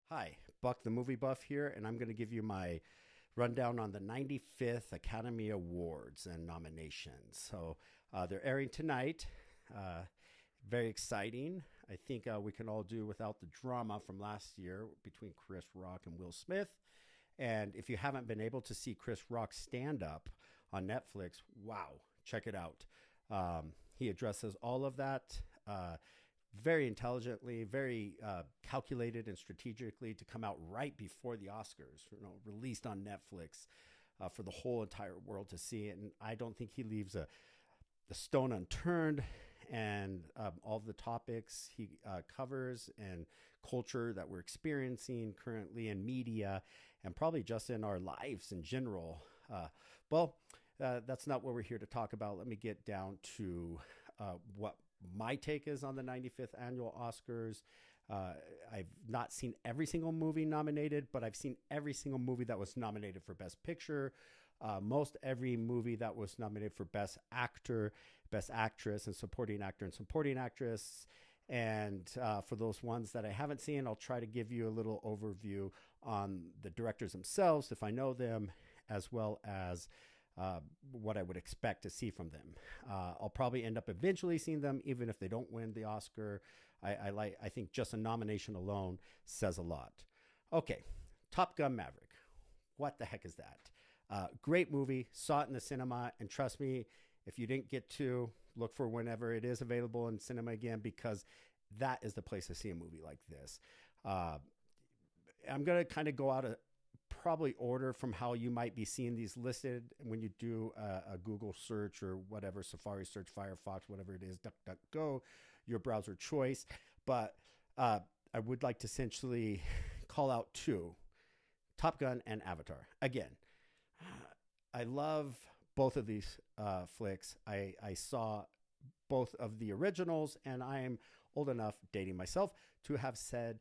Hi, Buck the Movie Buff here, and I'm going to give you my rundown on the 95th Academy Awards and nominations. So they're airing tonight. Very exciting. I think we can all do without the drama from last year between Chris Rock and Will Smith. And if you haven't been able to see Chris Rock stand up on Netflix, wow, check it out. He addresses all of that very intelligently, very calculated and strategically to come out right before the Oscars, released on Netflix for the whole entire world to see. And I don't think he leaves the stone unturned, and all of the topics he covers and culture that we're experiencing currently in media and probably just in our lives in general. That's not what we're here to talk about. Let me get down to what my take is on the 95th annual Oscars. I've not seen every single movie nominated, but I've seen every single movie that was nominated for Best Picture. Most every movie that was nominated for Best Actor, Best Actress, and Supporting Actor and Supporting Actress. And for those ones that I haven't seen, I'll try to give you a little overview on the directors themselves, if I know them, as well as what I would expect to see from them. I'll probably end up eventually seeing them, even if they don't win the Oscar. I think just a nomination alone says a lot. Okay, Top Gun Maverick. What the heck is that? Great movie. Saw it in the cinema, and trust me, if you didn't get to, look for whenever it is available in cinema again, because that is the place to see a movie like this. I'm going to kind of go out of probably order from how you might be seeing these listed when you do a Google search or whatever, Safari search, Firefox, whatever it is, DuckDuckGo, your browser choice. But I would like to essentially call out two, Top Gun and Avatar. Again, I love both of these flicks. I saw both of the originals, and I am old enough, dating myself, to have said...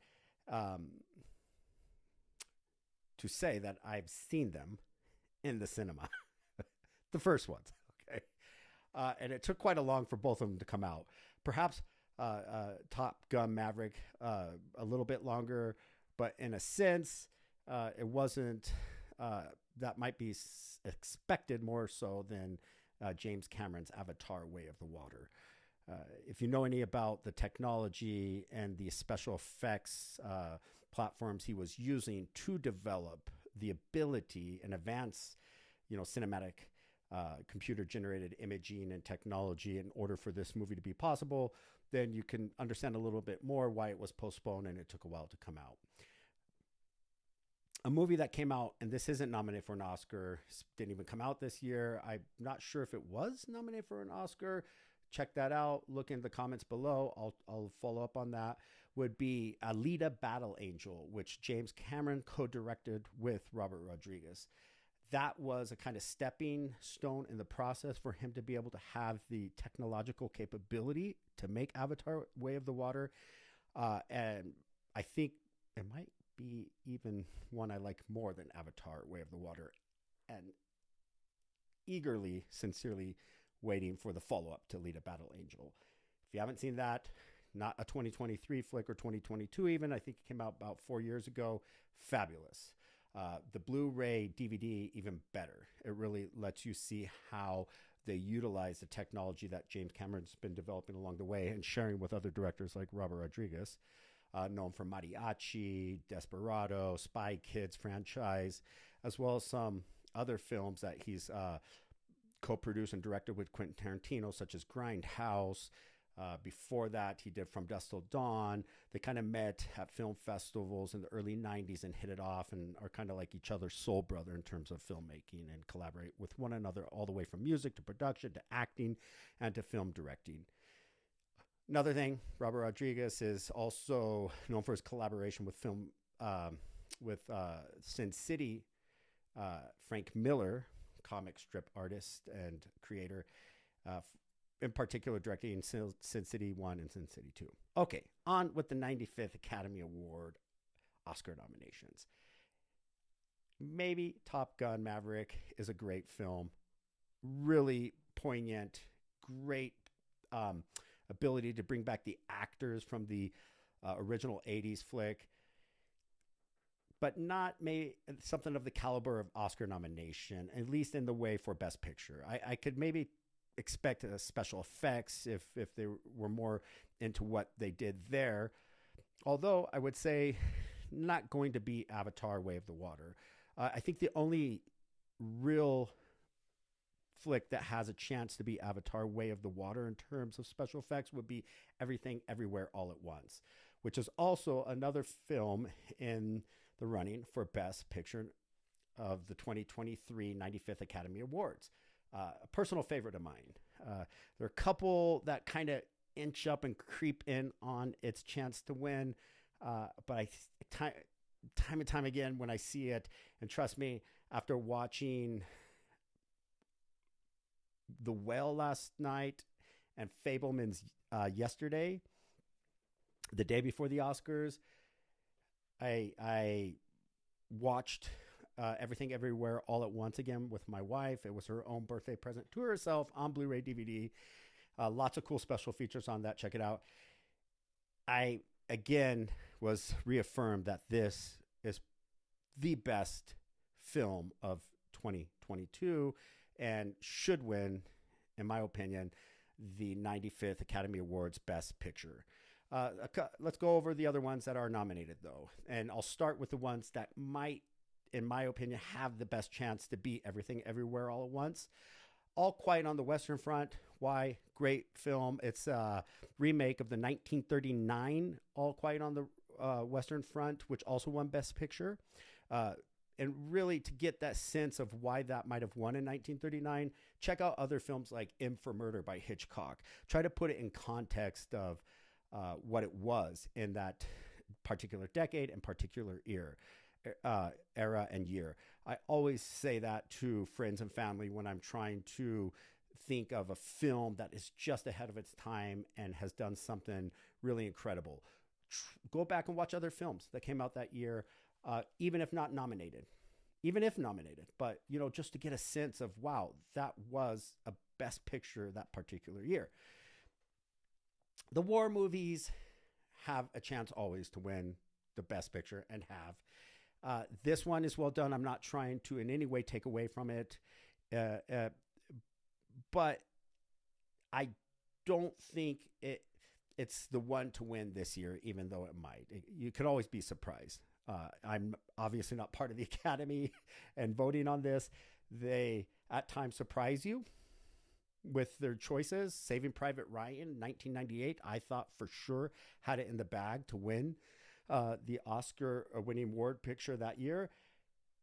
to say that I've seen them in the cinema, the first ones. Okay. And it took quite a long for both of them to come out. Perhaps Top Gun Maverick a little bit longer, but in a sense, it wasn't, that might be expected more so than James Cameron's Avatar: Way of the Water. If you know any about the technology and the special effects platforms he was using to develop the ability and advance, cinematic computer-generated imaging and technology in order for this movie to be possible, then you can understand a little bit more why it was postponed and it took a while to come out. A movie that came out, and this isn't nominated for an Oscar, didn't even come out this year. I'm not sure if it was nominated for an Oscar. Check that out. Look in the comments below. I'll follow up on that. Would be Alita Battle Angel, which James Cameron co-directed with Robert Rodriguez. That was a kind of stepping stone in the process for him to be able to have the technological capability to make Avatar: Way of the Water. And I think it might be even one I like more than Avatar: Way of the Water. And eagerly, sincerely waiting for the follow-up to Alita Battle Angel. If you haven't seen that, not a 2023 flick or 2022 even, I think it came out about 4 years ago, fabulous. The Blu-ray DVD, even better. It really lets you see how they utilize the technology that James Cameron's been developing along the way and sharing with other directors like Robert Rodriguez, known for Mariachi, Desperado, Spy Kids franchise, as well as some other films that he's co-produced and directed with Quentin Tarantino, such as Grindhouse. Before that, he did From Dusk Till Dawn. They kind of met at film festivals in the early 90s and hit it off and are kind of like each other's soul brother in terms of filmmaking and collaborate with one another all the way from music to production to acting and to film directing. Another thing, Robert Rodriguez is also known for his collaboration with Sin City, Frank Miller, comic strip artist and creator, in particular directing Sin City 1 and Sin City 2. Okay, on with the 95th Academy Award Oscar nominations. Maybe Top Gun Maverick is a great film. Really poignant, great ability to bring back the actors from the original 80s flick, but not maybe something of the caliber of Oscar nomination, at least in the way for Best Picture. I could maybe expect special effects if they were more into what they did there. Although I would say not going to be Avatar Way of the Water. I think the only real flick that has a chance to be Avatar Way of the Water in terms of special effects would be Everything Everywhere All at Once, which is also another film in the running for Best Picture of the 2023 95th Academy Awards. A personal favorite of mine. There are a couple that kind of inch up and creep in on its chance to win, but time and time again when I see it, and trust me, after watching The Whale last night and Fabelmans yesterday, the day before the Oscars, I watched Everything Everywhere All at Once again with my wife. It was her own birthday present to herself on Blu-ray DVD. Lots of cool special features on that. Check it out. I, again, was reaffirmed that this is the best film of 2022 and should win, in my opinion, the 95th Academy Awards Best Picture. Let's go over the other ones that are nominated, though. And I'll start with the ones that might, in my opinion, have the best chance to beat Everything Everywhere All at Once. All Quiet on the Western Front. Why? Great film. It's a remake of the 1939 All Quiet on the Western Front, which also won Best Picture. And really, to get that sense of why that might have won in 1939, check out other films like M for Murder by Hitchcock. Try to put it in context of what it was in that particular decade and particular era and year. I always say that to friends and family when I'm trying to think of a film that is just ahead of its time and has done something really incredible. Go back and watch other films that came out that year, even if nominated, but just to get a sense of, wow, that was a Best Picture that particular year. The war movies have a chance always to win the Best Picture and have. This one is well done. I'm not trying to in any way take away from it. But I don't think it's the one to win this year, even though it might. You could always be surprised. I'm obviously not part of the Academy and voting on this. They at times surprise you with their choices. Saving Private Ryan, 1998, I thought for sure had it in the bag to win the Oscar-winning award picture that year.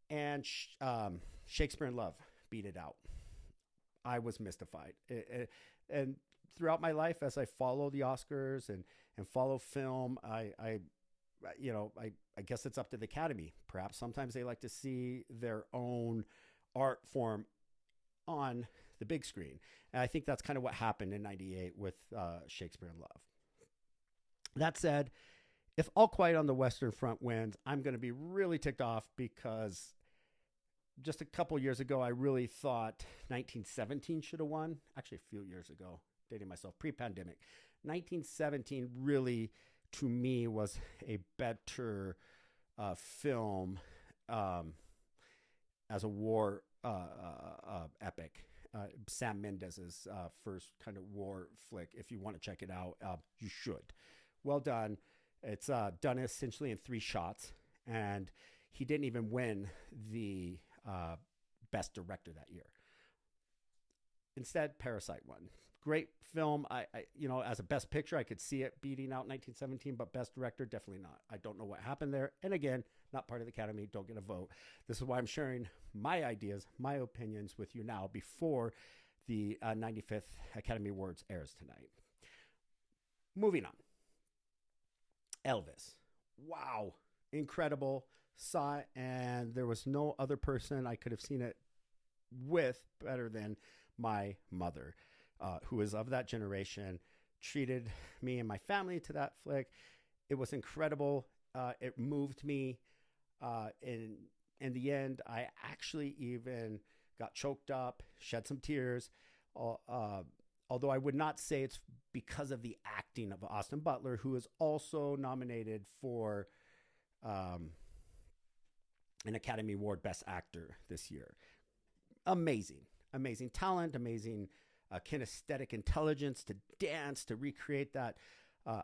And Shakespeare in Love beat it out. I was mystified. And throughout my life, as I follow the Oscars and follow film, I guess it's up to the Academy. Perhaps sometimes they like to see their own art form on the big screen. And I think that's kind of what happened in 98 with Shakespeare in Love. That said, if All Quiet on the Western Front wins, I'm going to be really ticked off because just a couple years ago, I really thought 1917 should have won. Actually, a few years ago, dating myself, pre-pandemic. 1917 really, to me, was a better film as a war epic. Sam Mendes's first kind of war flick. If you want to check it out, you should. Well done. It's done essentially in 3 shots, and he didn't even win the Best Director that year. Instead, Parasite won. Great film. I as a Best Picture, I could see it beating out 1917, but Best Director, definitely not. I don't know what happened there. And again, not part of the Academy. Don't get a vote. This is why I'm sharing my ideas, my opinions with you now before the 95th Academy Awards airs tonight. Moving on. Elvis. Wow. Incredible. Saw it, and there was no other person I could have seen it with better than my mother, who is of that generation, treated me and my family to that flick. It was incredible. It moved me. In the end, I actually even got choked up, shed some tears. although I would not say it's because of the acting of Austin Butler, who is also nominated for um, an Academy Award Best Actor this year. Amazing, amazing talent, amazing kinesthetic intelligence to dance, to recreate that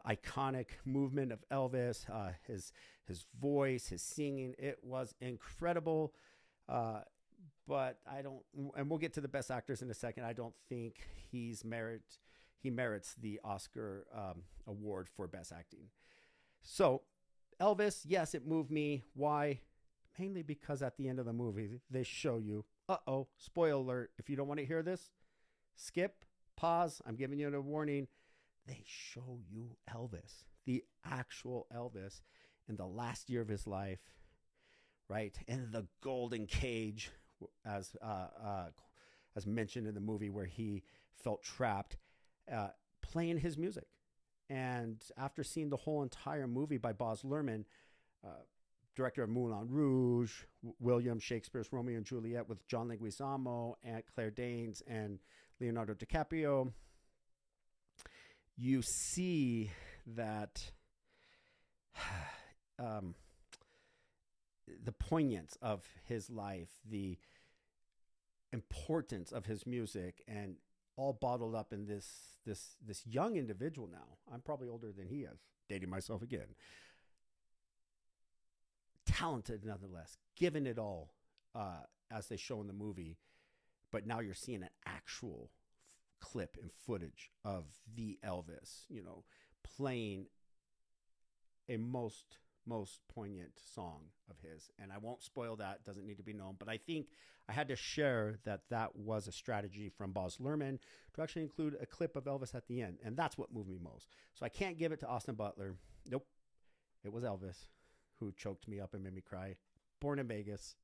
iconic movement of Elvis, his voice, his singing. It was incredible. But I don't, and we'll get to the best actors in a second. I don't think he merits the Oscar award for best acting. So Elvis, yes, it moved me. Why? Mainly because at the end of the movie, they show you, spoiler alert. If you don't want to hear this, skip, pause. I'm giving you a warning. They show you Elvis, the actual Elvis in the last year of his life, right? In the golden cage, as mentioned in the movie, where he felt trapped, playing his music. And after seeing the whole entire movie by Baz Luhrmann, director of Moulin Rouge, William Shakespeare's Romeo and Juliet with John Leguizamo and Claire Danes and Leonardo DiCaprio, you see that the poignance of his life, the importance of his music, and all bottled up in this young individual now. I'm probably older than he is, dating myself again. Talented nonetheless, given it all, as they show in the movie, but now you're seeing an actual clip and footage of the Elvis, playing a most poignant song of his. And I won't spoil that, doesn't need to be known, but I think I had to share that was a strategy from Baz Luhrmann to actually include a clip of Elvis at the end, and that's what moved me most. So I can't give it to Austin Butler. Nope, it was Elvis who choked me up and made me cry. Born in Vegas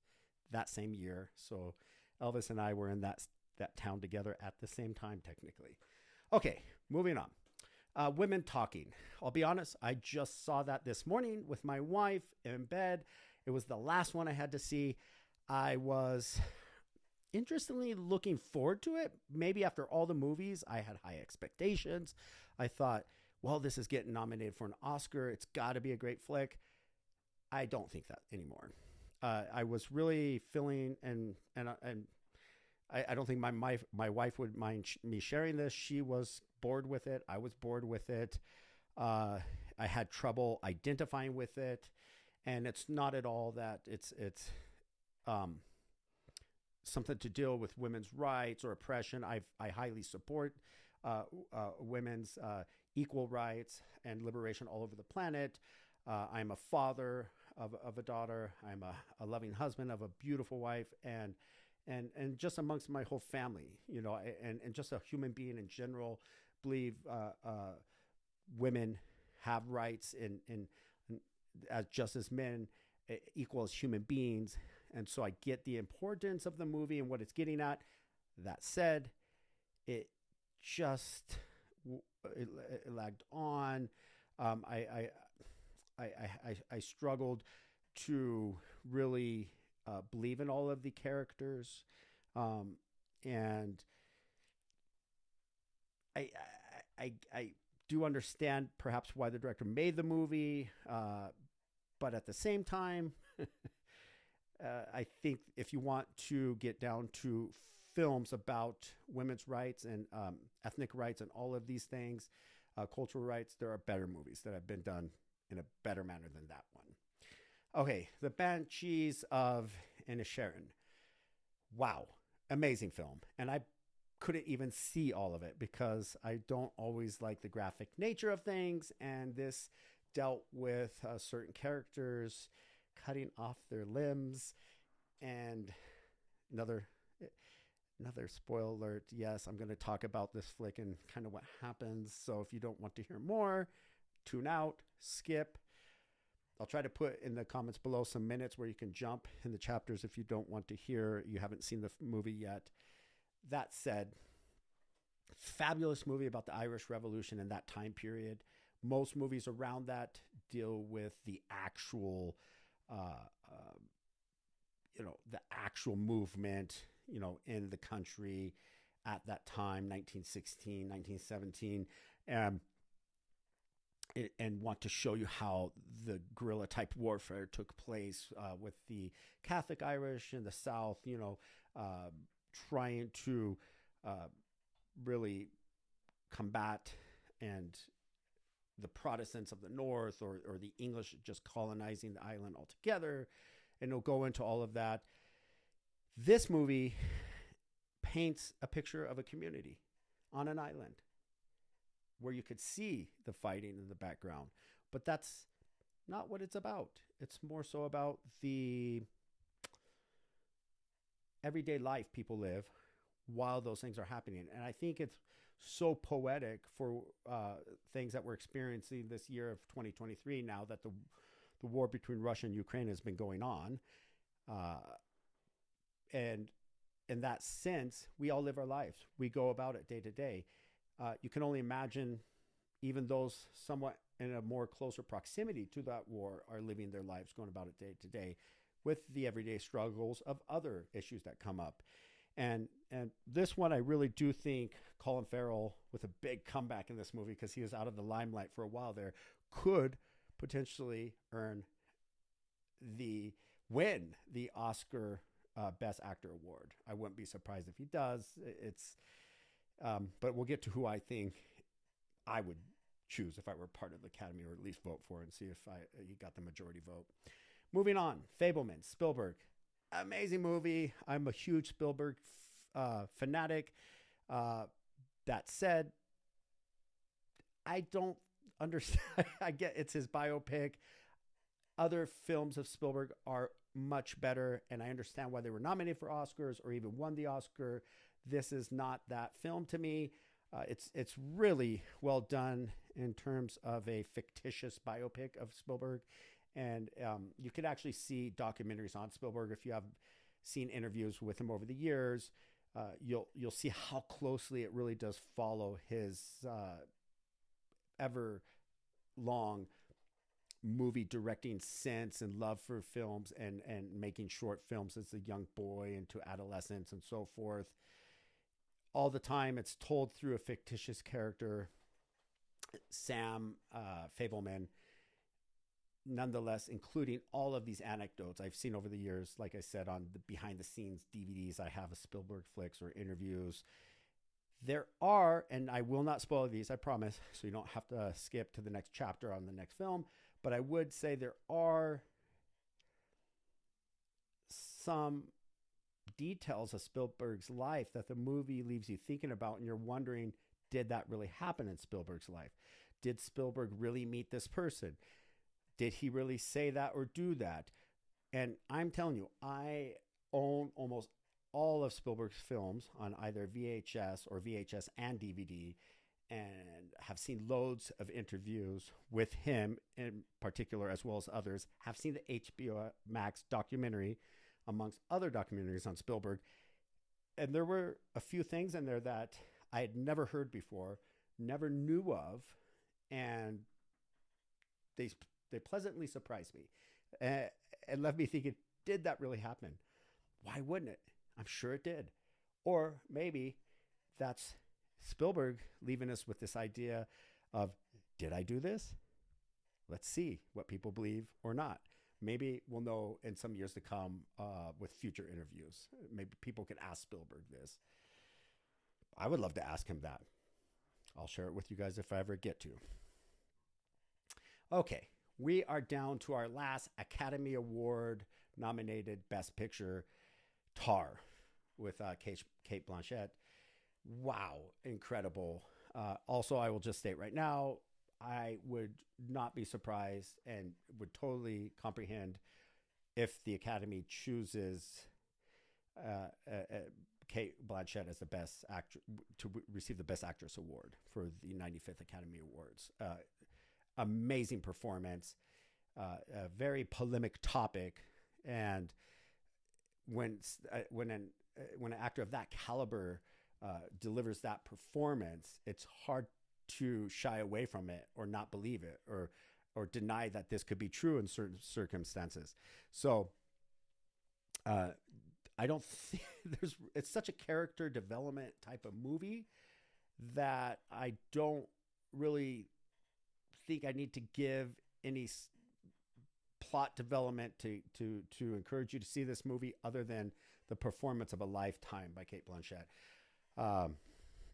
that same year, so Elvis and I were in that town together at the same time, technically. Okay, moving on. Women talking. I'll be honest, I just saw that this morning with my wife in bed. It was the last one I had to see. I was interestingly looking forward to it. Maybe after all the movies, I had high expectations. I thought, well, this is getting nominated for an Oscar. It's got to be a great flick. I don't think that anymore. I was really feeling, and I don't think my wife would mind me sharing this. She was bored with it. I was bored with it. I had trouble identifying with it, and it's not at all that it's something to deal with women's rights or oppression. I highly support women's equal rights and liberation all over the planet. I'm a father of a daughter. I'm a loving husband of a beautiful wife, and just amongst my whole family, and just a human being in general, believe women have rights in as just as men, equal as human beings. And so I get the importance of the movie and what it's getting at. That said, it just it lagged on. I struggled to really believe in all of the characters, and I do understand perhaps why the director made the movie, but at the same time, I think if you want to get down to films about women's rights and ethnic rights and all of these things, cultural rights, there are better movies that have been done in a better manner than that one. Okay, The Banshees of Inisherin. Wow, amazing film. And I couldn't even see all of it because I don't always like the graphic nature of things, and this dealt with certain characters cutting off their limbs. And another spoiler alert. Yes, I'm going to talk about this flick and kind of what happens. So if you don't want to hear more, tune out, skip. I'll try to put in the comments below some minutes where you can jump in the chapters if you don't want to hear, you haven't seen the movie yet. That said, fabulous movie about the Irish Revolution in that time period. Most movies around that deal with the actual, the actual movement, in the country at that time, 1916, 1917, um, and want to show you how the guerrilla type warfare took place with the Catholic Irish in the South, uh, trying to uh, really combat and the Protestants of the North, or the English just colonizing the island altogether. And it'll go into all of that. This movie paints a picture of a community on an island where you could see the fighting in the background. But that's not what it's about. It's more so about the everyday life people live while those things are happening. And I think it's so poetic for things that we're experiencing this year of 2023, now that the war between Russia and Ukraine has been going on. And in that sense, we all live our lives. We go about it day to day. You can only imagine even those somewhat in a more closer proximity to that war are living their lives, going about it day to day, with the everyday struggles of other issues that come up. And this one, I really do think Colin Farrell, with a big comeback in this movie, because he was out of the limelight for a while there, could potentially win the Oscar Best Actor award. I wouldn't be surprised if he does. But we'll get to who I think I would choose if I were part of the Academy, or at least vote for, and see if he got the majority vote. Moving on, Fabelmans, Spielberg. Amazing movie. I'm a huge Spielberg fanatic. That said, I don't understand. I get it's his biopic. Other films of Spielberg are much better, and I understand why they were nominated for Oscars or even won the Oscar. This is not that film to me. It's really well done in terms of a fictitious biopic of Spielberg. And you could actually see documentaries on Spielberg. If you have seen interviews with him over the years, you'll see how closely it really does follow his ever long movie directing sense and love for films, and making short films as a young boy into adolescence and so forth. All the time, it's told through a fictitious character, Sam Fabelman, nonetheless, including all of these anecdotes I've seen over the years. Like I said, on the behind the scenes DVDs I have of Spielberg flicks or interviews. There are, and I will not spoil these, I promise, so you don't have to skip to the next chapter on the next film, but I would say there are some details of Spielberg's life that the movie leaves you thinking about, and you're wondering, did that really happen in Spielberg's life? Did Spielberg really meet this person? Did he really say that or do that? And I'm telling you, I own almost all of Spielberg's films on either VHS or VHS and DVD, and have seen loads of interviews with him in particular, as well as others. Have seen the HBO Max documentary, amongst other documentaries on Spielberg. And there were a few things in there that I had never heard before, never knew of, and they pleasantly surprised me and left me thinking, did that really happen? Why wouldn't it? I'm sure it did. Or maybe that's Spielberg leaving us with this idea of, did I do this? Let's see what people believe or not. Maybe we'll know in some years to come with future interviews. Maybe people can ask Spielberg this. I would love to ask him that. I'll share it with you guys if I ever get to. Okay, we are down to our last Academy Award nominated Best Picture, Tar, with Kate Blanchett. Wow, incredible. Also, I will just state right now, I would not be surprised and would totally comprehend if the Academy chooses Kate Blanchett as the best actor to receive the Best Actress award for the 95th Academy Awards. Amazing performance, a very polemic topic, and when an actor of that caliber delivers that performance, it's hard to shy away from it or not believe it or deny that this could be true in certain circumstances. So I don't think there's. It's such a character development type of movie that I don't really think I need to give any plot development to encourage you to see this movie, other than the performance of a lifetime by Kate Blanchett.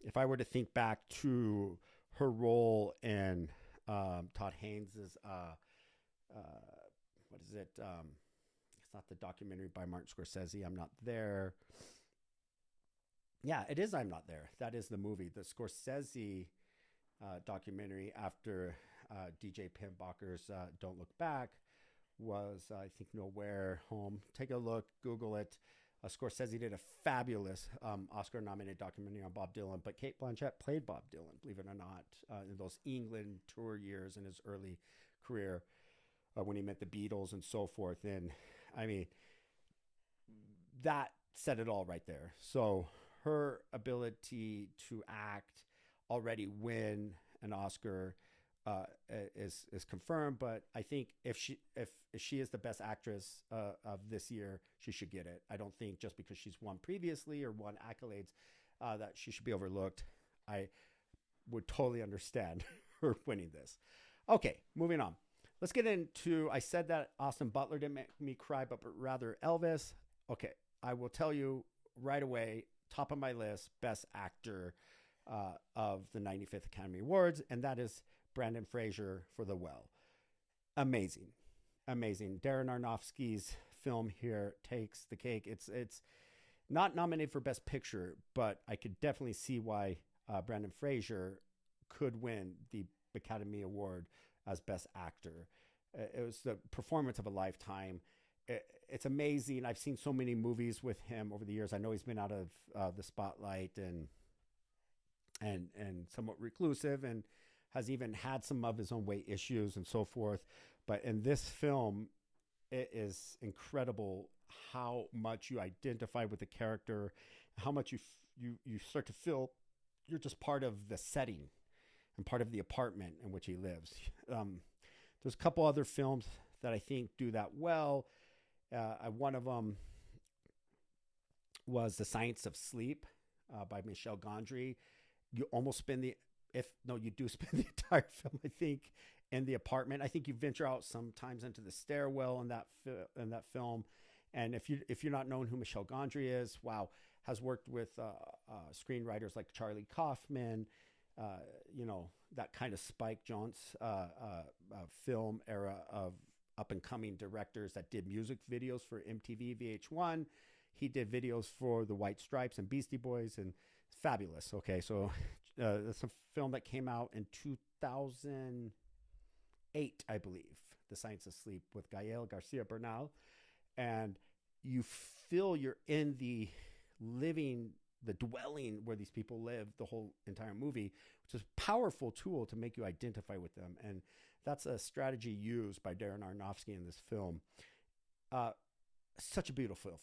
If I were to think back to her role in Todd Haynes's what is it? It's not the documentary by Martin Scorsese. I'm Not There. Yeah, it is. I'm Not There. That is the movie. The Scorsese documentary after DJ Pinbacker's Don't Look Back was, I think, Nowhere Home. Take a look, Google it. Scorsese did a fabulous Oscar-nominated documentary on Bob Dylan, but Kate Blanchett played Bob Dylan, believe it or not, in those England tour years in his early career when he met the Beatles and so forth. And I mean, that said it all right there. So her ability to act, already win an Oscar, is confirmed. But I think if she is the best actress of this year, she should get it. I don't think just because she's won previously or won accolades that she should be overlooked. I would totally understand her winning this. Okay, moving on. Let's get into, I said that Austin Butler didn't make me cry, but rather Elvis. Okay, I will tell you right away, top of my list, best actor of the 95th Academy Awards, and that is Brendan Fraser for The Well. Amazing. Darren Aronofsky's film here takes the cake. It's not nominated for Best Picture, but I could definitely see why Brendan Fraser could win the Academy Award as Best Actor. It was the performance of a lifetime. It's amazing. I've seen so many movies with him over the years. I know he's been out of the spotlight and somewhat reclusive, and has even had some of his own weight issues and so forth. But in this film, it is incredible how much you identify with the character, how much you start to feel you're just part of the setting and part of the apartment in which he lives. There's a couple other films that I think do that well. One of them was The Science of Sleep by Michel Gondry. You almost spend you do spend the entire film, I think, in the apartment. I think you venture out sometimes into the stairwell in that film. And if you're not knowing who Michel Gondry is, wow, has worked with screenwriters like Charlie Kaufman, that kind of Spike Jonze film era of up-and-coming directors that did music videos for MTV VH1. He did videos for the White Stripes and Beastie Boys, and it's fabulous. Okay, so it's a film that came out in 2008, I believe, The Science of Sleep, with Gael Garcia Bernal. And you feel you're in the dwelling where these people live the whole entire movie, which is a powerful tool to make you identify with them. And that's a strategy used by Darren Aronofsky in this film. Such a beautiful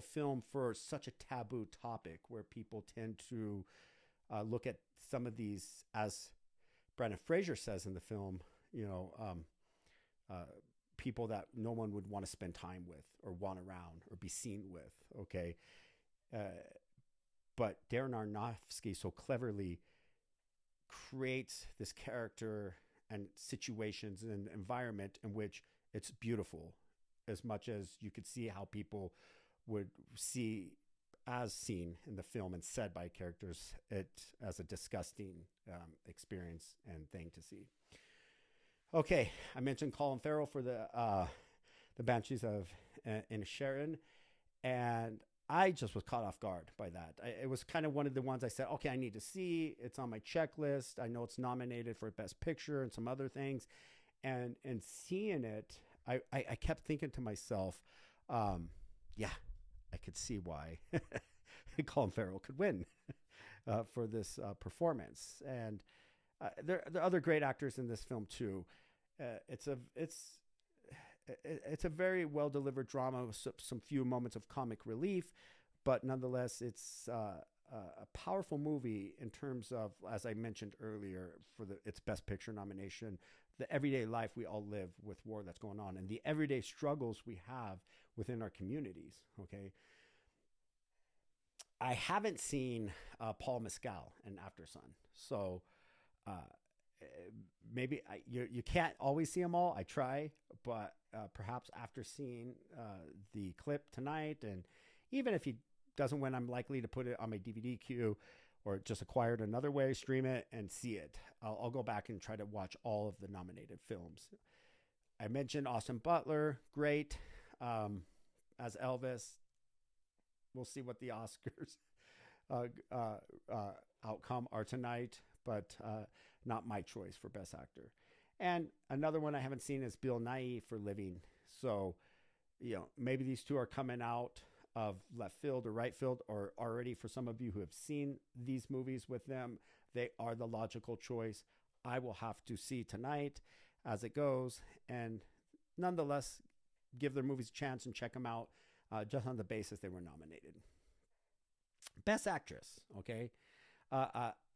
film for such a taboo topic, where people tend to look at some of these, as Brendan Fraser says in the film, people that no one would want to spend time with or want around or be seen with. Okay. But Darren Aronofsky so cleverly creates this character and situations and environment in which it's beautiful, as much as you could see how people would see, as seen in the film and said by characters, it as a disgusting experience and thing to see. Okay, I mentioned Colin Farrell for the Banshees of Inisherin, and I just was caught off guard by that. It was kind of one of the ones I said, okay, I need to see. It's on my checklist. I know it's nominated for Best Picture and some other things. And seeing it, I kept thinking to myself, yeah, I could see why Colin Farrell could win for this performance. And there are other great actors in this film too. It's a very well delivered drama with some few moments of comic relief, but nonetheless, it's a powerful movie in terms of, as I mentioned earlier, for its Best Picture nomination, the everyday life we all live with war that's going on, and the everyday struggles we have within our communities. Okay, I haven't seen Paul Mescal and After Sun, so uh, eh, maybe you can't always see them all. I try, but perhaps after seeing the clip tonight, and even if he doesn't win, I'm likely to put it on my DVD queue or just acquire it another way, stream it, and see it. I'll go back and try to watch all of the nominated films. I mentioned Austin Butler, great as Elvis. We'll see what the Oscars uh, uh, outcome are tonight, but not my choice for Best Actor. And another one I haven't seen is Bill Nighy for Living. So, maybe these two are coming out of left field or right field, or already for some of you who have seen these movies with them, they are the logical choice. I will have to see tonight as it goes, and nonetheless, give their movies a chance and check them out just on the basis they were nominated. Best Actress, okay?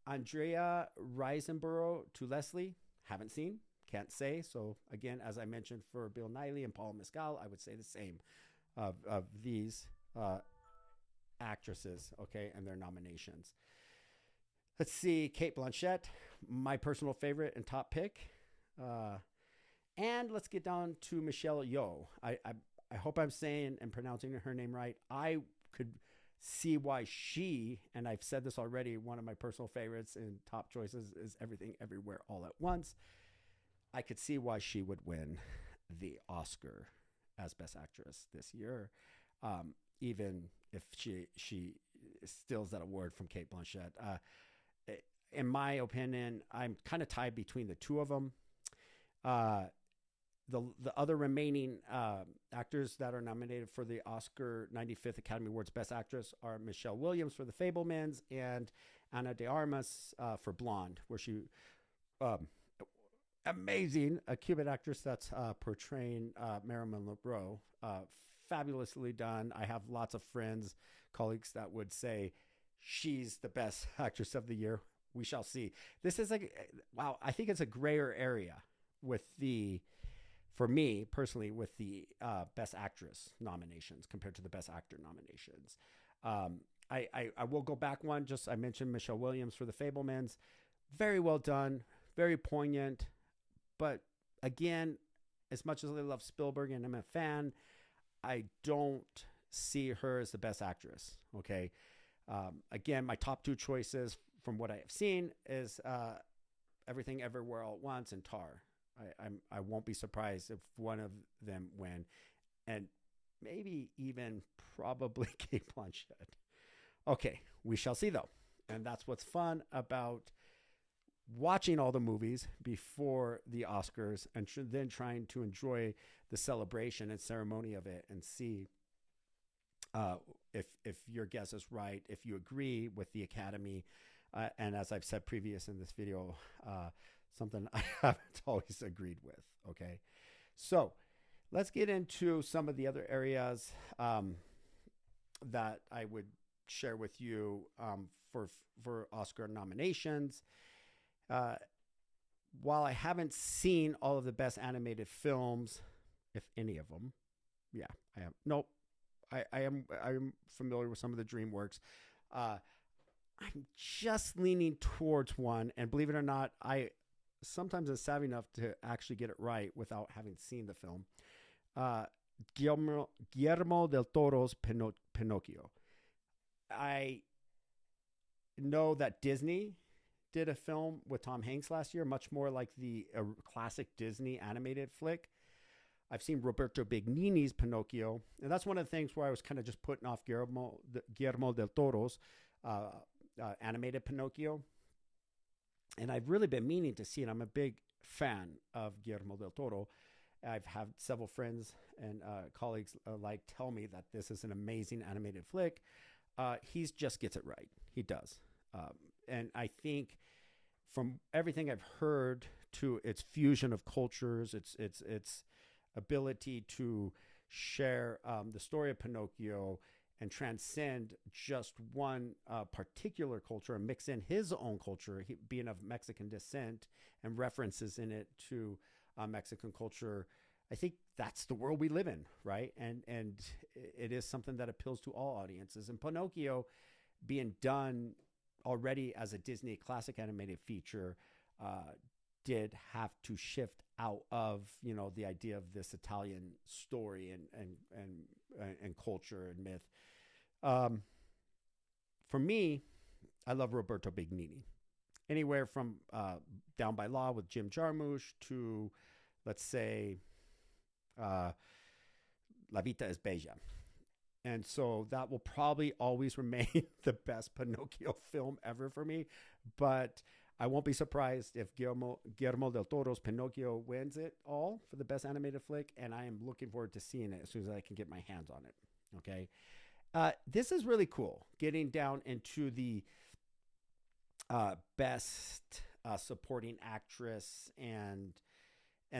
Andrea Riseborough to Leslie, haven't seen, can't say. So again, as I mentioned for Bill Nighy and Paul Mescal, I would say the same of these actresses, okay, and their nominations. Let's see, Cate Blanchett, my personal favorite and top pick. And let's get down to Michelle Yeoh. I hope I'm saying and pronouncing her name right. I could see why she, and I've said this already, one of my personal favorites and top choices is Everything Everywhere All at Once. I could see why she would win the Oscar as Best Actress this year, even if she steals that award from Cate Blanchett. In my opinion, I'm kind of tied between the two of them. The other remaining actors that are nominated for the Oscar 95th Academy Awards Best Actress are Michelle Williams for The Fabelmans and Ana de Armas for Blonde, where she amazing, a Cuban actress that's portraying Marilyn Monroe. Fabulously done. I have lots of friends, colleagues that would say she's the best actress of the year. We shall see. This is wow, I think it's a grayer area with for me personally, with the Best Actress nominations compared to the Best Actor nominations. I will go back one. I mentioned Michelle Williams for The Fabelmans. Very well done, very poignant. But again, as much as I love Spielberg and I'm a fan, I don't see her as the Best Actress. Okay. Again, my top two choices from what I have seen is Everything Everywhere All at Once and Tar. I won't be surprised if one of them win, and maybe even probably Cate Blanchett. Okay, we shall see though, and that's what's fun about watching all the movies before the Oscars and then trying to enjoy the celebration and ceremony of it and see if your guess is right, if you agree with the Academy, and as I've said previous in this video, something I haven't always agreed with. Okay, so let's get into some of the other areas that I would share with you for Oscar nominations. While I haven't seen all of the best animated films, if any of them, yeah, I am. Nope, I'm familiar with some of the DreamWorks. I'm just leaning towards one, and believe it or not, I sometimes am savvy enough to actually get it right without having seen the film. Guillermo del Toro's Pinocchio. I know that Disney did a film with Tom Hanks last year, much more like the classic Disney animated flick. I've seen Roberto Benigni's Pinocchio, and that's one of the things where I was kind of just putting off Guillermo del Toro's animated Pinocchio. And I've really been meaning to see it. I'm a big fan of Guillermo del Toro. I've had several friends and colleagues tell me that this is an amazing animated flick. He just gets it right. He does. And I think from everything I've heard to its fusion of cultures, its ability to share the story of Pinocchio and transcend just one particular culture and mix in his own culture, being of Mexican descent, and references in it to Mexican culture, I think that's the world we live in, right? And it is something that appeals to all audiences. And Pinocchio being done already as a Disney classic animated feature uh, did have to shift out of the idea of this Italian story and culture and myth. Um, for me, I love Roberto Benigni. Anywhere from Down by Law with Jim Jarmusch to, let's say, uh, La Vita es Bella. And so that will probably always remain the best Pinocchio film ever for me. But I won't be surprised if Guillermo del Toro's Pinocchio wins it all for the best animated flick. And I am looking forward to seeing it as soon as I can get my hands on it. Okay. This is really cool, getting down into the best supporting actress, and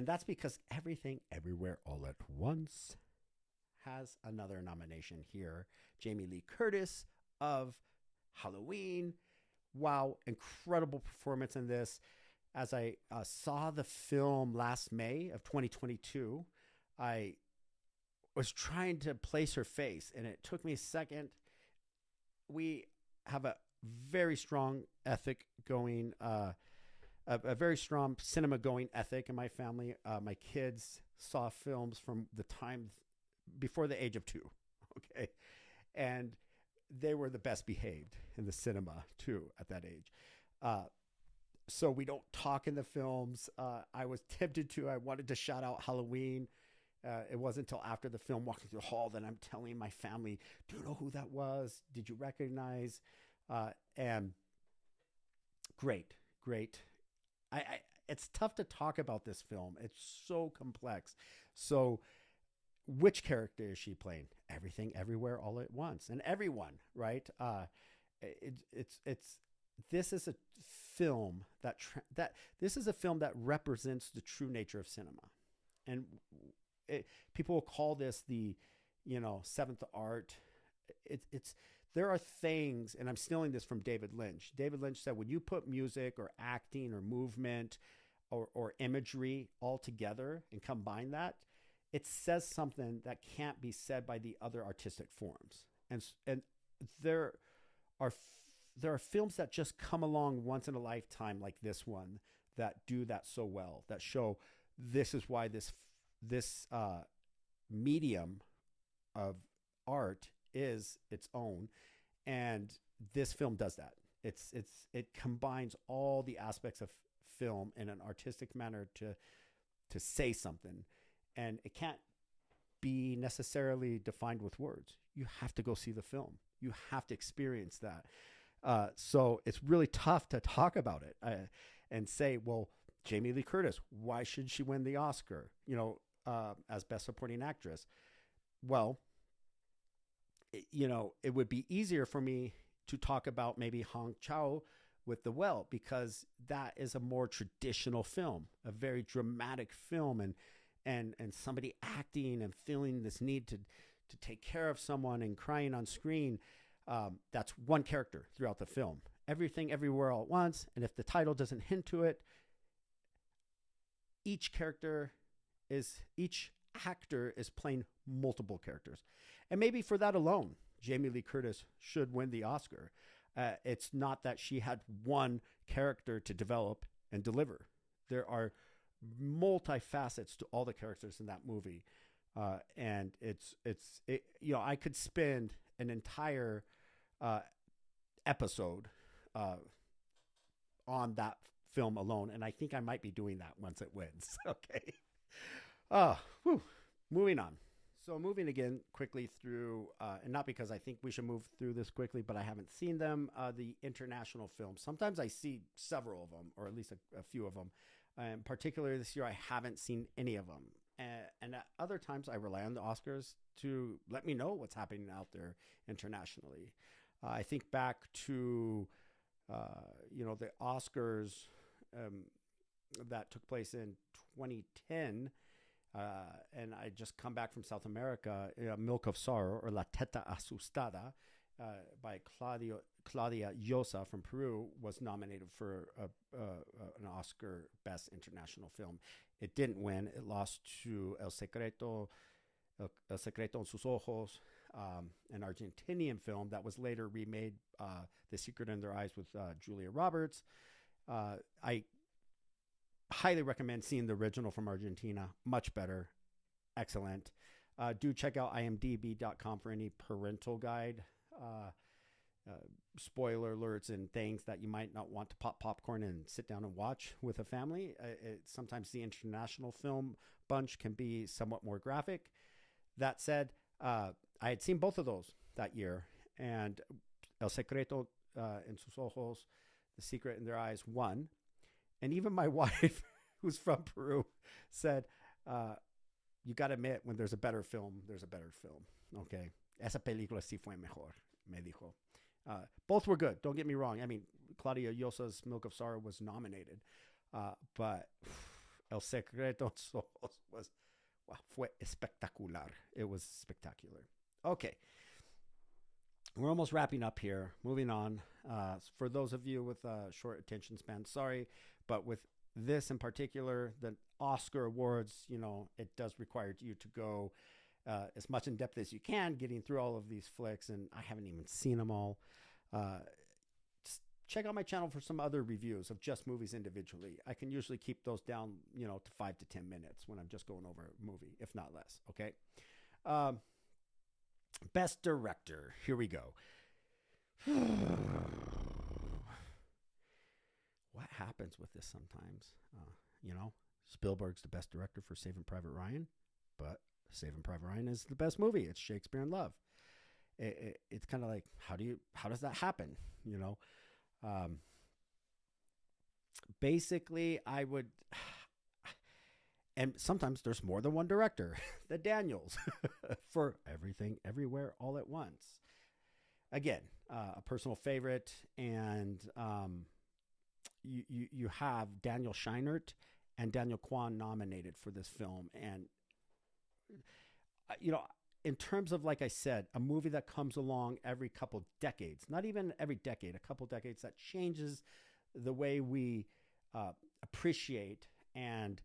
that's because Everything Everywhere All at Once has another nomination here. Jamie Lee Curtis of Halloween. Wow, incredible performance in this. As I saw the film last May of 2022, I was trying to place her face, and it took me a second. We have a very strong ethic going, a very strong cinema going ethic in my family. My kids saw films from the time before the age of 2, okay? And they were the best behaved in the cinema, too, at that age. So we don't talk in the films. I was tempted to. I wanted to shout out Halloween. It wasn't until after the film, walking through the hall, that I'm telling my family, do you know who that was? Did you recognize? And great. It's tough to talk about this film. It's so complex. So which character is she playing? Everything, Everywhere, All at Once. And everyone, right? This is a film this is a film that represents the true nature of cinema. And people will call this the, seventh art. There are things, and I'm stealing this from David Lynch. David Lynch said, when you put music or acting or movement or imagery all together and combine that, it says something that can't be said by the other artistic forms. And there are films that just come along once in a lifetime, like this one, that do that so well, that show this is why this medium of art is its own. And this film does that. It combines all the aspects of film in an artistic manner to say something. And it can't be necessarily defined with words. You have to go see the film. You have to experience that. So it's really tough to talk about it and say, well, Jamie Lee Curtis, why should she win the Oscar, as Best Supporting Actress? Well, it would be easier for me to talk about maybe Hong Chau with The Well, because that is a more traditional film, a very dramatic film, and somebody acting and feeling this need to take care of someone and crying on screen. That's one character throughout the film. Everything, Everywhere, All at Once. And if the title doesn't hint to it, each actor is playing multiple characters. And maybe for that alone, Jamie Lee Curtis should win the Oscar. It's not that she had one character to develop and deliver. There are multifacets to all the characters in that movie. And I could spend an entire episode on that film alone, and I think I might be doing that once it wins. Okay. Moving on. So moving again quickly through, and not because I think we should move through this quickly, but I haven't seen them, the international films. Sometimes I see several of them, or at least a few of them. Particularly this year, I haven't seen any of them. And at other times, I rely on the Oscars to let me know what's happening out there internationally. I think back to, the Oscars that took place in 2010, and I just come back from South America, Milk of Sorrow, or La Teta Asustada, by Claudia Llosa from Peru was nominated for an Oscar Best International Film. It didn't win. It lost to El Secreto en sus Ojos, an Argentinian film that was later remade, The Secret in Their Eyes with Julia Roberts. I highly recommend seeing the original from Argentina. Much better. Excellent. Do check out imdb.com for any parental guide, spoiler alerts, and things that you might not want to pop popcorn and sit down and watch with a family. Sometimes the international film bunch can be somewhat more graphic. That said, I had seen both of those that year, and El Secreto en sus Ojos, The Secret in Their Eyes, won. And even my wife, who's from Peru, said, you got to admit, when there's a better film, there's a better film. Okay. Esa película sí fue mejor, me dijo. Both were good. Don't get me wrong. I mean, Claudia Llosa's Milk of Sorrow was nominated. But El Secreto en sus Ojos was, wow, fue espectacular. It was spectacular. Okay. We're almost wrapping up here. Moving on. For those of you with short attention span, sorry, but with this in particular, the Oscar awards, it does require you to go as much in depth as you can, getting through all of these flicks, and I haven't even seen them all. Just check out my channel for some other reviews of just movies individually. I can usually keep those down, to 5 to 10 minutes when I'm just going over a movie, if not less. Okay. Best Director. Here we go. What happens with this sometimes? Spielberg's the best director for Saving Private Ryan, but Saving Private Ryan is the best movie. It's Shakespeare in Love. It's kind of like, how does that happen? Basically, I would, and sometimes there's more than one director. The Daniels for Everything, Everywhere, All at Once. Again, a personal favorite, and you have Daniel Scheinert and Daniel Kwan nominated for this film. And, in terms of, like I said, a movie that comes along every couple decades, not even every decade, a couple decades, that changes the way we appreciate and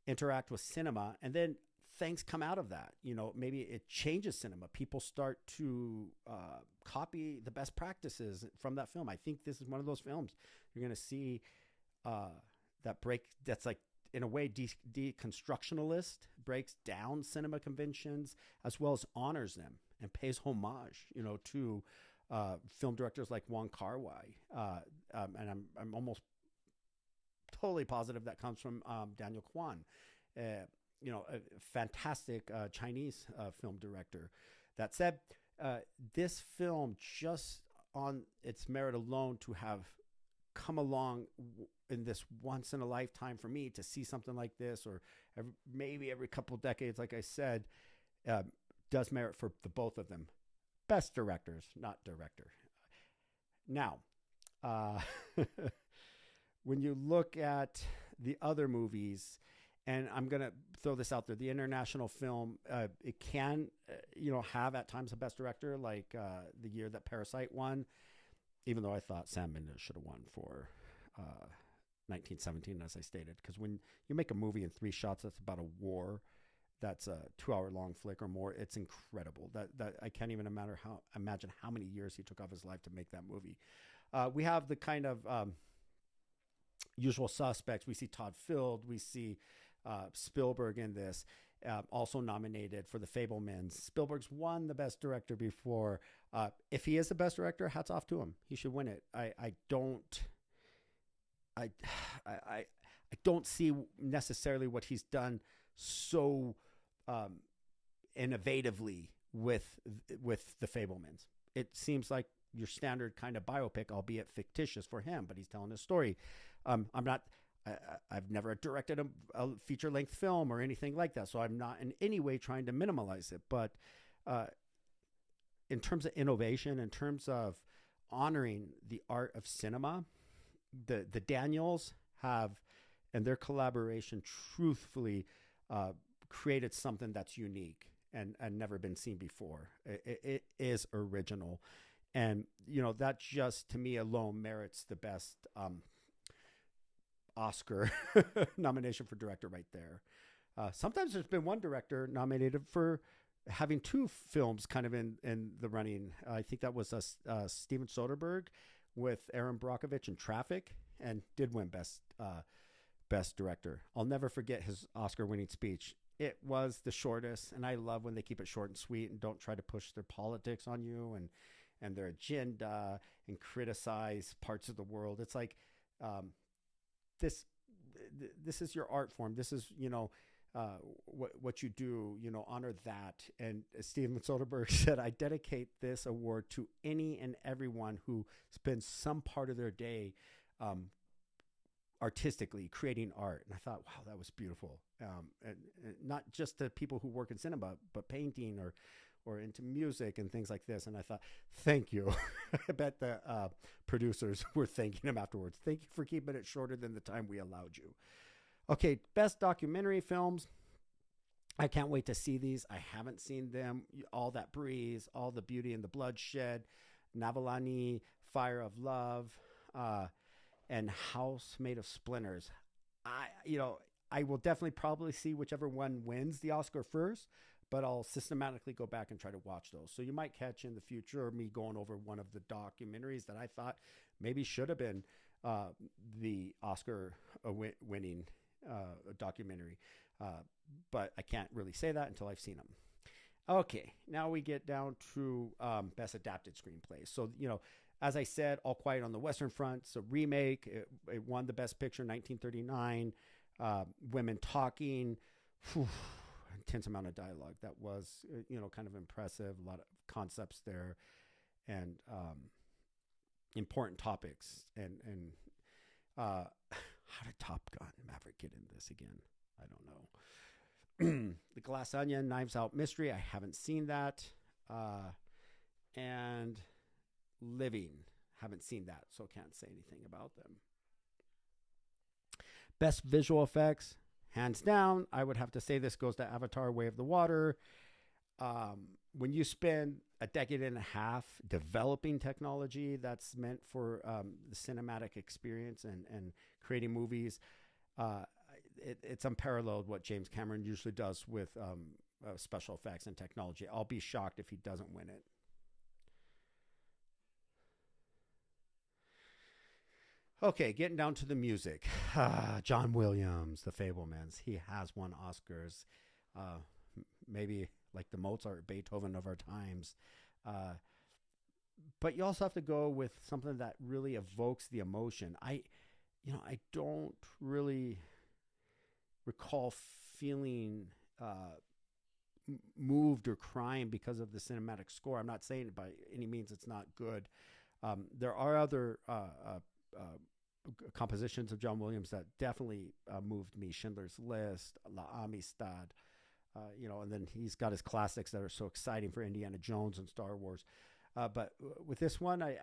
interact with cinema. And then things come out of that. Maybe it changes cinema. People start to copy the best practices from that film. I think this is one of those films. You're going to see that's like, in a way, deconstructionalist, breaks down cinema conventions as well as honors them and pays homage, to film directors like Wong Kar-wai. And I'm almost totally positive that comes from Daniel Kwan, a fantastic Chinese film director. That said, this film, just on its merit alone, to have come along in this once in a lifetime for me to see something like this, or maybe every couple decades, like I said, does merit for the both of them. Best directors, not director. Now, when you look at the other movies, and I'm going to throw this out there, the international film, it can, have at times a best director, like the year that Parasite won, even though I thought Sam Mendes should have won for 1917, as I stated, because when you make a movie in 3 shots that's about a war, that's a 2-hour-long flick or more, it's incredible. That I can't even imagine how many years he took off his life to make that movie. We have the kind of usual suspects. We see Todd Field. We see Spielberg in this, also nominated for the Fabelmans. Spielberg's won the best director before. If he is the best director, hats off to him. He should win it. I don't see necessarily what he's done so innovatively with the Fabelmans. It seems like your standard kind of biopic, albeit fictitious for him, but he's telling a story. I've never directed a feature-length film or anything like that, so I'm not in any way trying to minimize it. But in terms of innovation, in terms of honoring the art of cinema, the Daniels have, and their collaboration, truthfully created something that's unique and never been seen before. It is original. And that just to me alone merits the best Oscar nomination for director right there. Sometimes there's been one director nominated for having two films kind of in the running. I think that was Steven Soderbergh with Aaron Brockovich in Traffic, and did win best director. I'll never forget his Oscar winning speech. It was the shortest, and I love when they keep it short and sweet and don't try to push their politics on you and their agenda and criticize parts of the world. It's like this this is your art form. This is what you do. Honor that. And Steven Soderbergh said, "I dedicate this award to any and everyone who spends some part of their day artistically creating art." And I thought, wow, that was beautiful. And not just the people who work in cinema, but painting or into music and things like this. And I thought, thank you. I bet the producers were thanking him afterwards. Thank you for keeping it shorter than the time we allowed you. Okay, best documentary films. I can't wait to see these. I haven't seen them. All That Breeze, All the Beauty and the Bloodshed, Navalny, Fire of Love, and House Made of Splinters. I will definitely probably see whichever one wins the Oscar first, but I'll systematically go back and try to watch those. So you might catch in the future me going over one of the documentaries that I thought maybe should have been the Oscar winning documentary. But I can't really say that until I've seen them. Okay, now we get down to best adapted screenplay. So, as I said, All Quiet on the Western Front, it's a remake. It won the Best Picture in 1939. Women Talking, intense amount of dialogue. That was, kind of impressive. A lot of concepts there, and important topics. And how did Top Gun Maverick get in this again? I don't know. The Glass Onion, Knives Out Mystery. I haven't seen that. And Living. Haven't seen that, so can't say anything about them. Best visual effects. Hands down, I would have to say this goes to Avatar Way of the Water. When you spend a decade and a half developing technology that's meant for the cinematic experience and creating movies, it's unparalleled what James Cameron usually does with special effects and technology. I'll be shocked if he doesn't win it. Okay, getting down to the music. John Williams, the Fabelmans. He has won Oscars. Maybe like the Mozart, Beethoven of our times. But you also have to go with something that really evokes the emotion. I don't really recall feeling moved or crying because of the cinematic score. I'm not saying by any means it's not good. There are other compositions of John Williams that definitely moved me. Schindler's List, La Amistad, and then he's got his classics that are so exciting for Indiana Jones and Star Wars. But with this one, I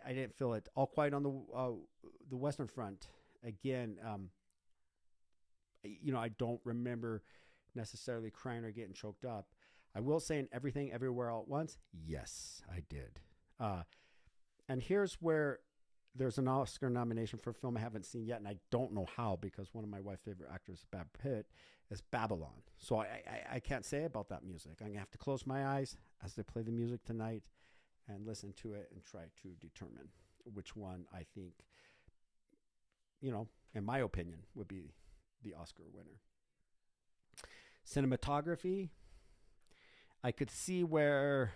didn't feel it. All Quiet on the Western Front. Again, I don't remember necessarily crying or getting choked up. I will say in Everything Everywhere All at Once, yes, I did. And here's where there's an Oscar nomination for a film I haven't seen yet, and I don't know how, because one of my wife's favorite actors, Brad Pitt, is Babylon. So I can't say about that music. I'm going to have to close my eyes as they play the music tonight and listen to it and try to determine which one I think, in my opinion, would be the Oscar winner. Cinematography, I could see where...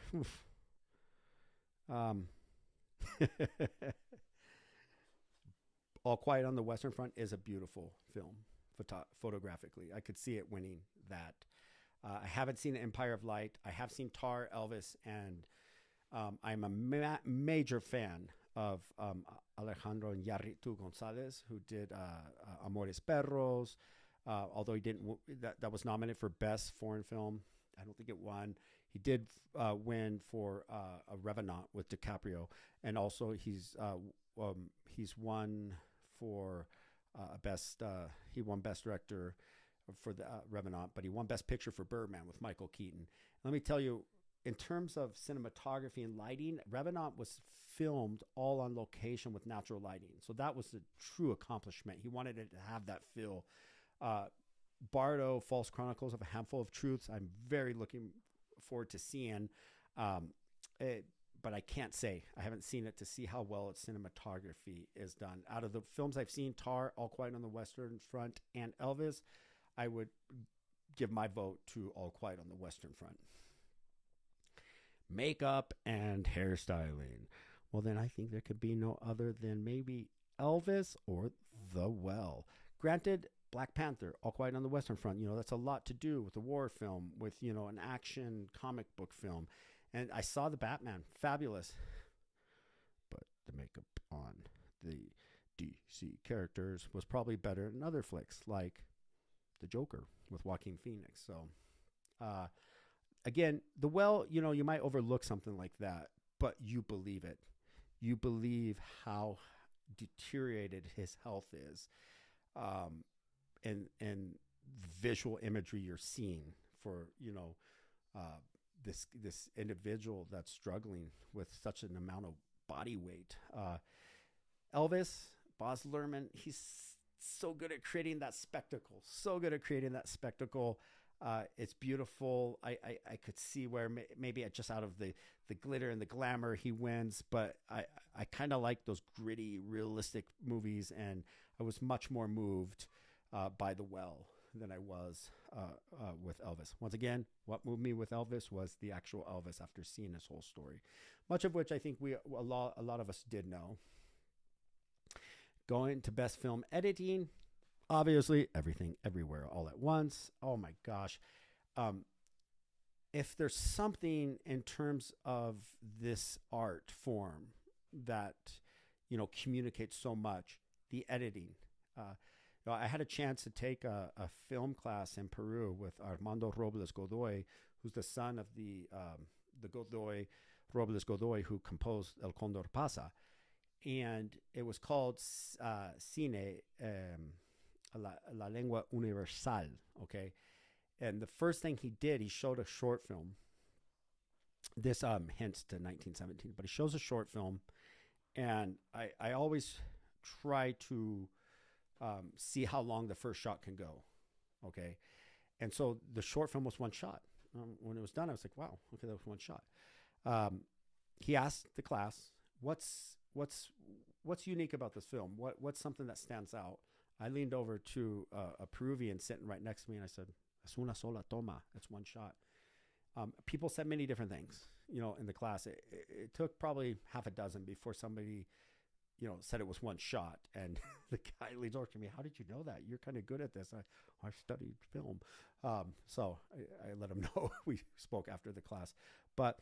All Quiet on the Western Front is a beautiful film photographically. I could see it winning that. I haven't seen Empire of Light. I have seen Tar, Elvis, and I'm a major fan of Alejandro Iñárritu Gonzalez, who did Amores Perros. Although he didn't, that was nominated for Best Foreign Film. I don't think it won. He did win for a Revenant with DiCaprio, and also he's won for he won Best Director for the Revenant, but he won Best Picture for Birdman with Michael Keaton. Let me tell you, in terms of cinematography and lighting, Revenant was filmed all on location with natural lighting. So that was a true accomplishment. He wanted it to have that feel. Bardo, False Chronicles of a Handful of Truths, I'm very looking forward to seeing. But I can't say. I haven't seen it to see how well its cinematography is done. Out of the films I've seen, Tar, All Quiet on the Western Front, and Elvis, I would give my vote to All Quiet on the Western Front. Makeup and hairstyling. Well, then I think there could be no other than maybe Elvis or The Well. Granted, Black Panther, All Quiet on the Western Front, that's a lot to do with a war film, with, an action comic book film. And I saw the Batman, fabulous. But the makeup on the DC characters was probably better than other flicks, like The Joker with Joaquin Phoenix. So, again, The Well, you might overlook something like that, but you believe it. You believe how deteriorated his health is, and visual imagery you're seeing for, this individual that's struggling with such an amount of body weight. Elvis, Baz Luhrmann, he's so good at creating that spectacle. It's beautiful. I could see where maybe just out of the glitter and the glamour he wins, but I kind of like those gritty, realistic movies, and I was much more moved by The Well than I was with Elvis. Once again, what moved me with Elvis was the actual Elvis after seeing his whole story, much of which I think a lot of us did know. Going to best film editing, obviously Everything Everywhere All at Once. Oh my gosh. If there's something in terms of this art form that, communicates so much, the editing. I had a chance to take a film class in Peru with Armando Robles Godoy, who's the son of the Robles Godoy, who composed El Condor Pasa. And it was called Cine, La Lengua Universal, okay? And the first thing he did, he showed a short film. This hints to 1917, but he shows a short film. And I always try to see how long the first shot can go, okay? And so the short film was one shot. When it was done, I was like, wow, okay, that was one shot. He asked the class, what's unique about this film? What's something that stands out? I leaned over to a Peruvian sitting right next to me, and I said, "Es una sola toma. It's one shot." People said many different things, in the class. It took probably half a dozen before somebody, said it was one shot. And the guy leans over to me, "How did you know that? You're kind of good at this." I studied film. So I let him know. We spoke after the class. But,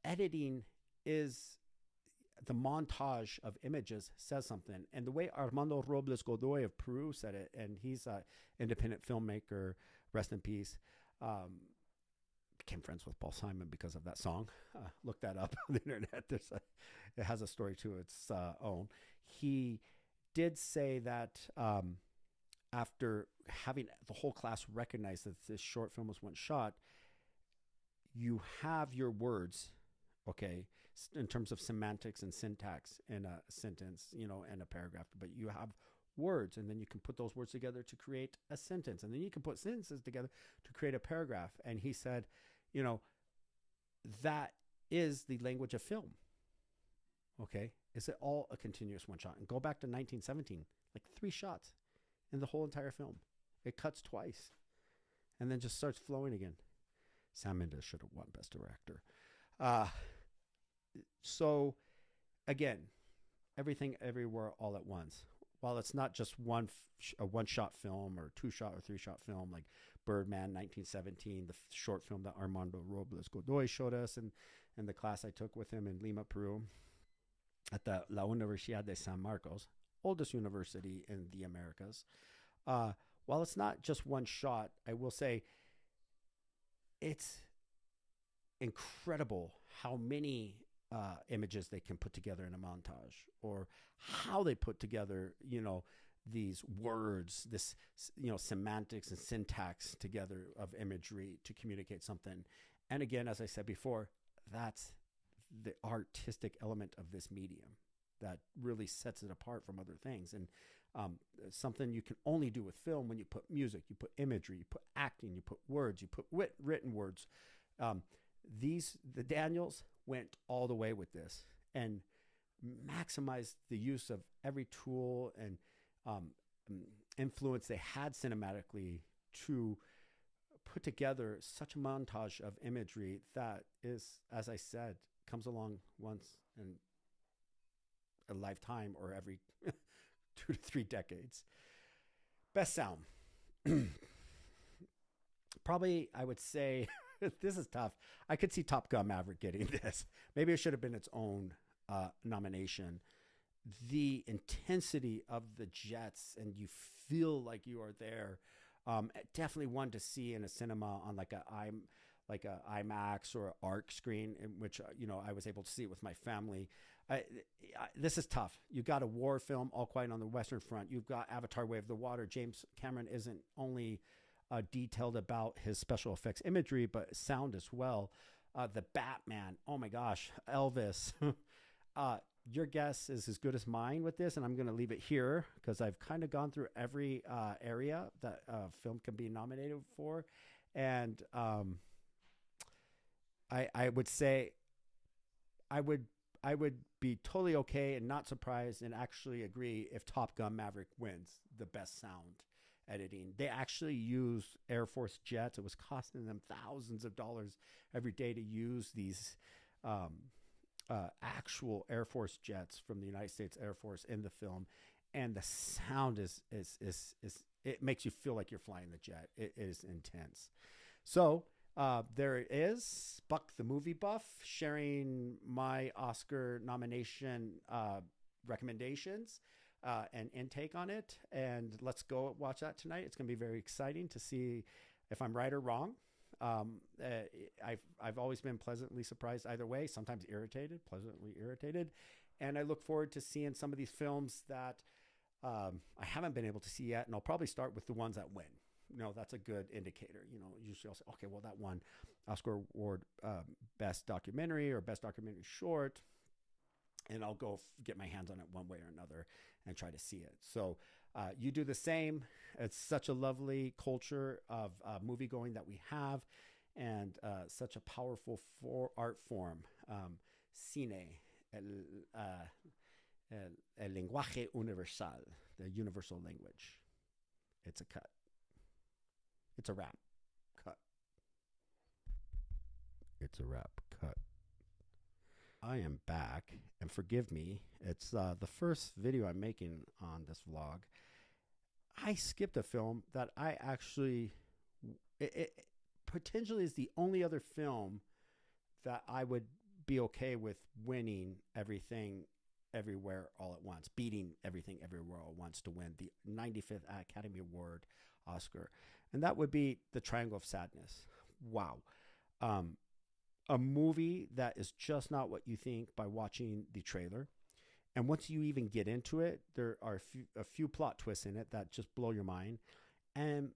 editing is the montage of images says something. And the way Armando Robles Godoy of Peru said it, and he's an independent filmmaker, rest in peace, became friends with Paul Simon because of that song. Look that up on the internet. It has a story to its own. He did say that after having the whole class recognize that this short film was one shot, you have your words, okay, in terms of semantics and syntax in a sentence, and a paragraph, but you have words, and then you can put those words together to create a sentence, and then you can put sentences together to create a paragraph. And he said, that is the language of film. Okay. Is it all a continuous one shot? And go back to 1917, like 3 shots in the whole entire film. It cuts twice and then just starts flowing again. Sam Mendes should have won Best Director. So again, Everything Everywhere All at Once. While it's not just a one-shot film or 2-shot or 3-shot film like Birdman 1917, the short film that Armando Robles Godoy showed us in the class I took with him in Lima, Peru, at the La Universidad de San Marcos, oldest university in the Americas. While it's not just one shot, I will say it's incredible how many images they can put together in a montage, or how they put together, these words, this semantics and syntax together of imagery to communicate something. And again, as I said before, that's the artistic element of this medium that really sets it apart from other things. And something you can only do with film when you put music, you put imagery, you put acting, you put words, you put written words. The Daniels went all the way with this and maximized the use of every tool and influence they had cinematically to put together such a montage of imagery that is, as I said, comes along once in a lifetime or every 2 to 3 decades. Best sound. Probably, I would say, this is tough. I could see Top Gun Maverick getting this. Maybe it should have been its own nomination. The intensity of the jets, and you feel like you are there. Definitely one to see in a cinema on like a IMAX or an ARC screen, in which I was able to see it with my family. This is tough. You got a war film, All Quiet on the Western Front. You've got Avatar: Way of the Water. James Cameron isn't only detailed about his special effects imagery, but sound as well. The Batman. Oh my gosh, Elvis. Your guess is as good as mine with this, and I'm going to leave it here because I've kind of gone through every area that film can be nominated for, and I would say I would be totally okay and not surprised and actually agree if Top Gun Maverick wins the best sound editing. They actually use Air Force jets. It was costing them thousands of dollars every day to use these actual Air Force jets from the United States Air Force in the film, and the sound is it makes you feel like you're flying the jet. It is intense. So there it is, Buck the Movie Buff, sharing my Oscar nomination recommendations and intake on it. And let's go watch that tonight. It's going to be very exciting to see if I'm right or wrong. I've always been pleasantly surprised either way, sometimes pleasantly irritated. And I look forward to seeing some of these films that I haven't been able to see yet. And I'll probably start with the ones that win. That's a good indicator. Usually I'll say, okay, well, that one Oscar Award Best Documentary or Best Documentary Short. And I'll go get my hands on it one way or another and try to see it. So you do the same. It's such a lovely culture of movie going that we have, and such a powerful art form. Cine, el lenguaje universal, the universal language. It's a cut. It's a wrap. Cut. It's a wrap. Cut. I am back, and forgive me. It's the first video I'm making on this vlog. I skipped a film that I actually, it potentially is the only other film that I would be okay with winning everything, everywhere, all at once, beating everything, everywhere, all at once to win the 95th Academy Award Oscar. And that would be The Triangle of Sadness. Wow. A movie that is just not what you think by watching the trailer. And once you even get into it, there are a few plot twists in it that just blow your mind. And,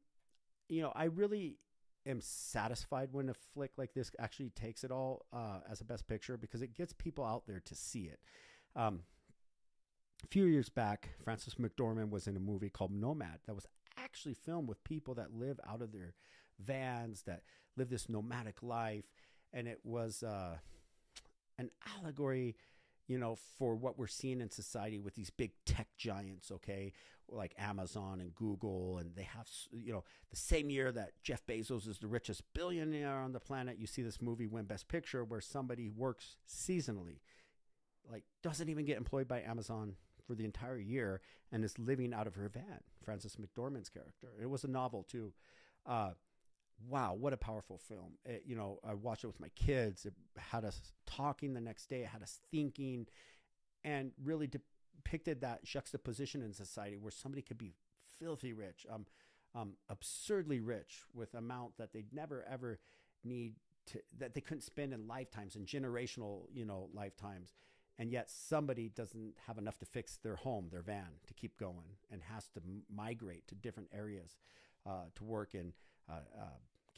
I really am satisfied when a flick like this actually takes it all as a best picture, because it gets people out there to see it. A few years back, Frances McDormand was in a movie called Nomad that was actually filmed with people that live out of their vans, that live this nomadic life. And it was an allegory, for what we're seeing in society with these big tech giants, okay, like Amazon and Google. And they have, the same year that Jeff Bezos is the richest billionaire on the planet, you see this movie win Best Picture where somebody works seasonally, like doesn't even get employed by Amazon for the entire year and is living out of her van, Frances McDormand's character. It was a novel too. Wow, what a powerful film. I watched it with my kids. It had us talking the next day. It had us thinking, and really depicted that juxtaposition in society where somebody could be filthy rich, absurdly rich with amount that they'd never, ever need to, that they couldn't spend in lifetimes and generational, lifetimes. and yet somebody doesn't have enough to fix their home, their van, to keep going, and has to migrate to different areas to work in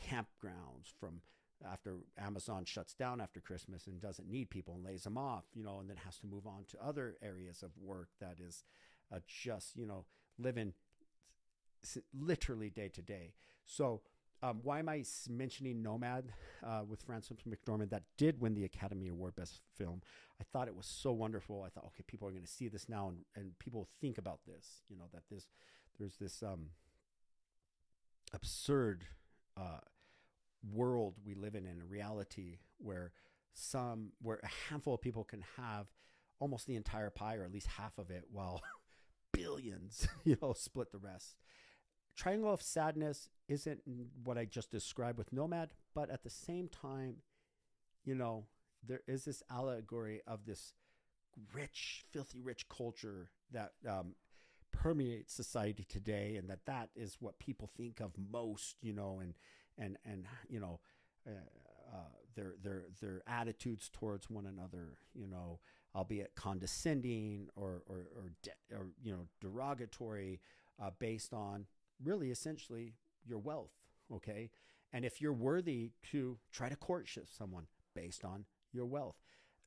campgrounds from after Amazon shuts down after Christmas and doesn't need people and lays them off, and then has to move on to other areas of work that is just, living literally day to day. So why am I mentioning Nomad with Frances McDormand that did win the Academy Award Best Film? I thought it was so wonderful. I thought, okay, people are going to see this now, and people think about this, that there's this absurd world we live in a reality where a handful of people can have almost the entire pie, or at least half of it, while billions, split the rest. Triangle of Sadness isn't what I just described with Nomad, but at the same time, there is this allegory of this rich, filthy rich culture that permeates society today, and that is what people think of most, and their attitudes towards one another, albeit condescending or derogatory, based on really essentially your wealth. Okay. And if you're worthy to try to courtship someone based on your wealth,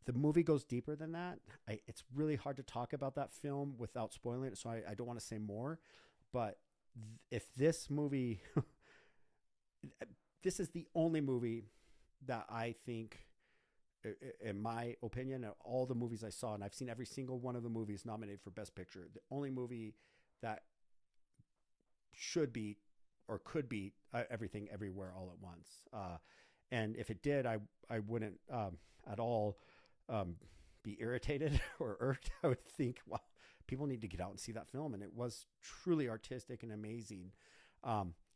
the movie goes deeper than that. It's really hard to talk about that film without spoiling it. So I don't want to say more, but if this movie, this is the only movie that I think, in my opinion, of all the movies I saw, and I've seen every single one of the movies nominated for Best Picture, the only movie that should be or could be Everything Everywhere All at Once. And if it did, I wouldn't at all be irritated or irked. I would think, well, people need to get out and see that film. And it was truly artistic and amazing.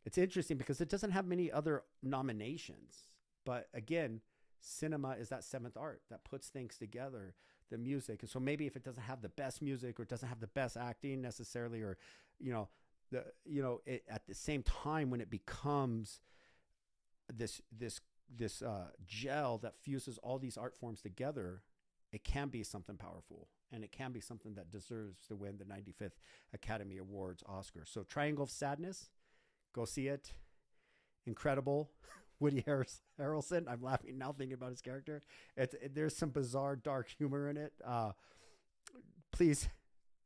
It's interesting because it doesn't have many other nominations. But again, cinema is that seventh art that puts things together, the music. And so maybe if it doesn't have the best music or it doesn't have the best acting necessarily, or, at the same time, when it becomes this gel that fuses all these art forms together, it can be something powerful, and it can be something that deserves to win the 95th Academy Awards Oscar. So Triangle of Sadness, go see it. Incredible. Woody Harrelson. I'm laughing now thinking about his character. There's some bizarre, dark humor in it. Please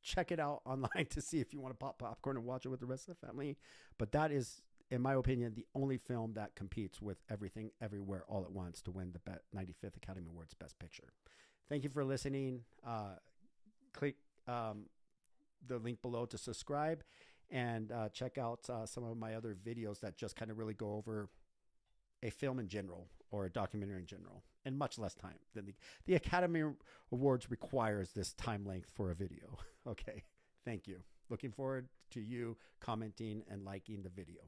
check it out online to see if you want to pop popcorn and watch it with the rest of the family. But that is, in my opinion, the only film that competes with Everything Everywhere All at Once to win the 95th Academy Awards Best Picture. Thank you for listening. Click the link below to subscribe, and check out some of my other videos that just kind of really go over a film in general, or a documentary in general, in much less time than the Academy Awards requires this time length for a video. Okay. Thank you. Looking forward to you commenting and liking the video.